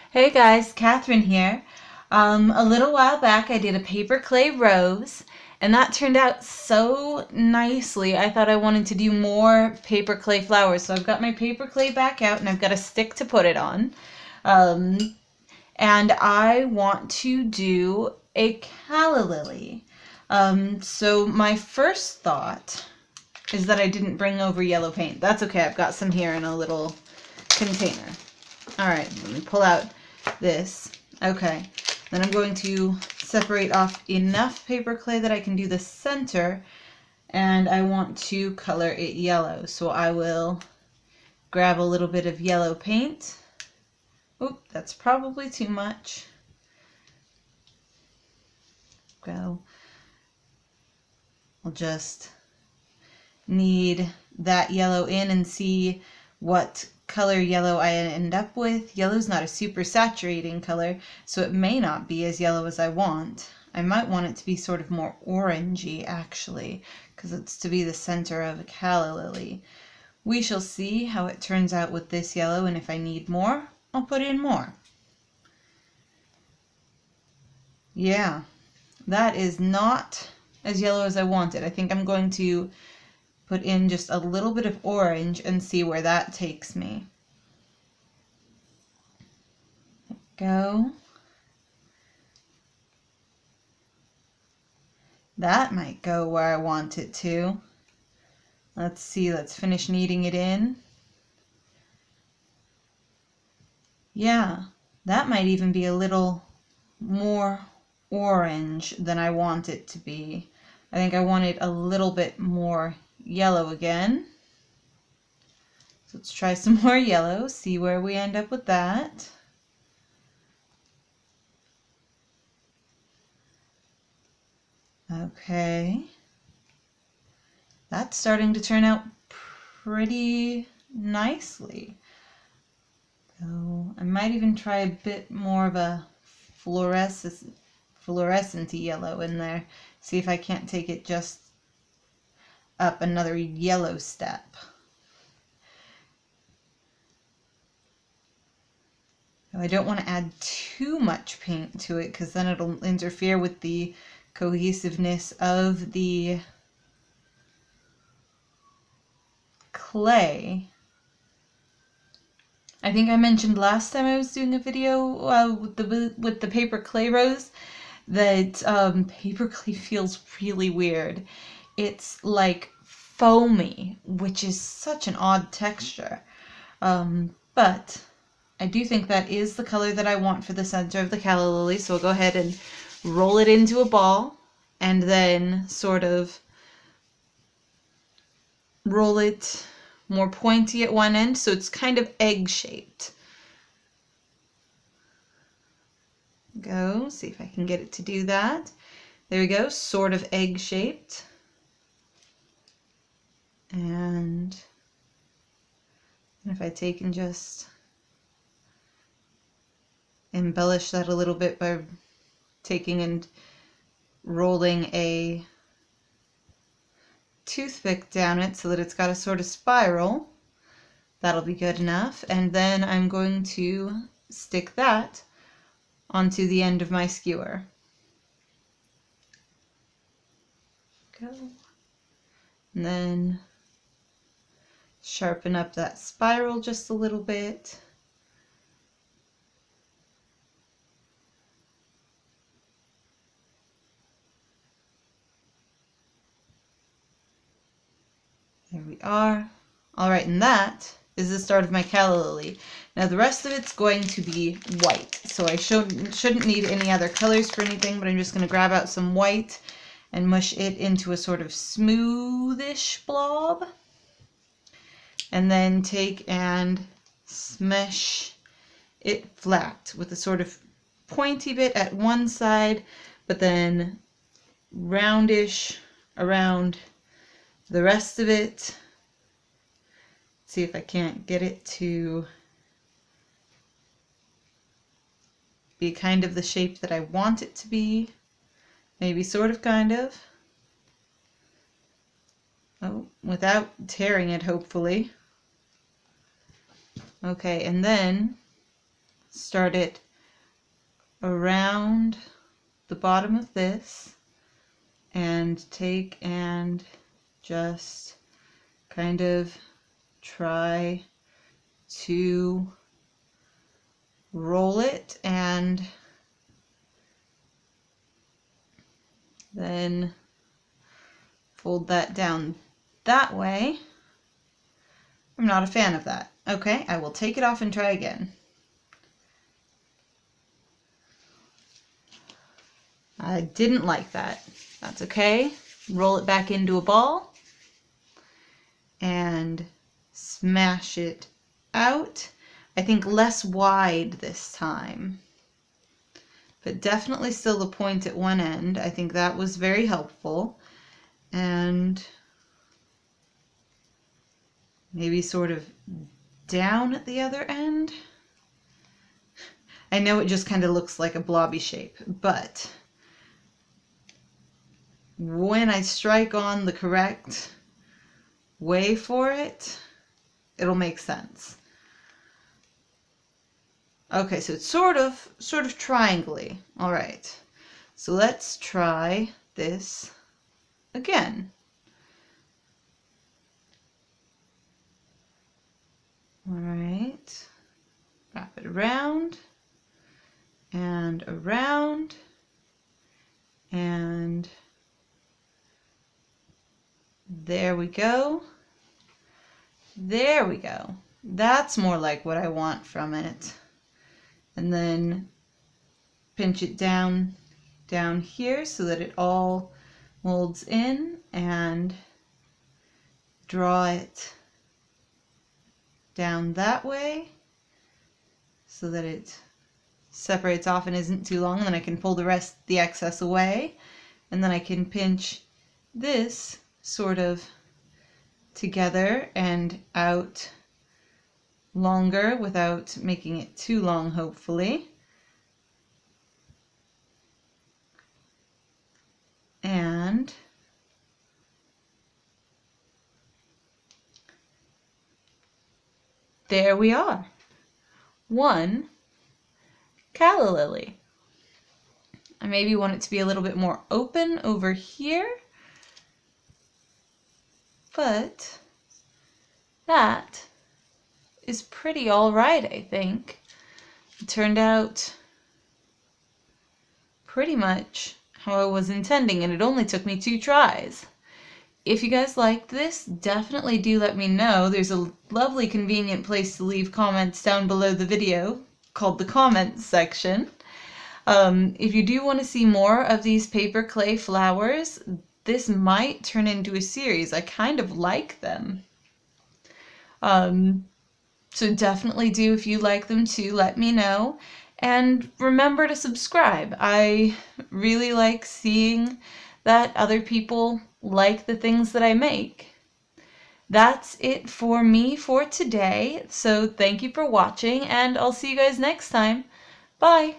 Hey guys, Catherine here. A little while back I did a paper clay rose and that turned out so nicely. I thought I wanted to do more paper clay flowers. So I've got my paper clay back out and I've got a stick to put it on. Um, and I want to do a calla lily. So my first thought is that I didn't bring over yellow paint. That's okay, I've got some here in a little container. All right, let me pull out this. Okay, then I'm going to separate off enough paper clay that I can do the center, and I want to color it yellow. So I will grab a little bit of yellow paint. Oop, that's probably too much. Go. I'll just need that yellow in and see what color yellow I end up with. Yellow's not a super saturating color, so it may not be as yellow as I want. I might want it to be sort of more orangey actually, because it's to be the center of a calla lily. We shall see how it turns out with this yellow, and if I need more, I'll put in more. Yeah, that is not as yellow as I wanted. I think I'm going to put in just a little bit of orange and see where that takes me. Go. That might go where I want it to. Let's see, let's finish kneading it in. Yeah, that might even be a little more orange than I want it to be. I think I want it a little bit more yellow again. So let's try some more yellow, see where we end up with that. Okay. That's starting to turn out pretty nicely. So I might even try a bit more of a fluorescent yellow in there. See if I can't take it just up another yellow step. Now, I don't want to add too much paint to it because then it'll interfere with the cohesiveness of the clay. I think I mentioned last time I was doing a video with the paper clay rose that paper clay feels really weird. It's like foamy, which is such an odd texture. But I do think that is the color that I want for the center of the calla lily, so I'll go ahead and roll it into a ball and then sort of roll it more pointy at one end so it's kind of egg-shaped. Go, see if I can get it to do that. There we go, sort of egg-shaped. And if I take and just embellish that a little bit by taking and rolling a toothpick down it so that it's got a sort of spiral, that'll be good enough. And then I'm going to stick that onto the end of my skewer. Go. And then sharpen up that spiral just a little bit. There we are. All right, and that is the start of my calla lily. Now the rest of it's going to be white. So I shouldn't need any other colors for anything, but I'm just going to grab out some white and mush it into a sort of smoothish blob. And then take and smash it flat with a sort of pointy bit at one side, but then roundish around the rest of it. See if I can't get it to be kind of the shape that I want it to be. Maybe sort of, kind of. Oh, without tearing it, hopefully. Okay, and then start it around the bottom of this and take and just kind of try to roll it and then fold that down that way. I'm not a fan of that. Okay, I will take it off and try again. I didn't like that. That's okay. Roll it back into a ball and smash it out. I think less wide this time, but definitely still the point at one end. I think that was very helpful. And maybe sort of down at the other end. I know it just kind of looks like a blobby shape, but when I strike on the correct way for it, it'll make sense. Okay, so it's sort of triangle-y. All right, so let's try this again. All right, wrap it around and around and there we go. There we go. That's more like what I want from it. And then pinch it down here so that it all molds in and draw it down that way so that it separates off and isn't too long, and then I can pull the excess away, and then I can pinch this sort of together and out longer without making it too long, hopefully. And there we are. One calla lily. I maybe want it to be a little bit more open over here, but that is pretty all right, I think. It turned out pretty much how I was intending, and it only took me 2 tries. If you guys liked this, definitely do let me know. There's a lovely convenient place to leave comments down below the video called the comments section. If you do want to see more of these paper clay flowers, this might turn into a series. I kind of like them. So definitely do, if you like them too, let me know. And remember to subscribe. I really like seeing that other people like the things that I make. That's it for me for today. So thank you for watching, and I'll see you guys next time. Bye!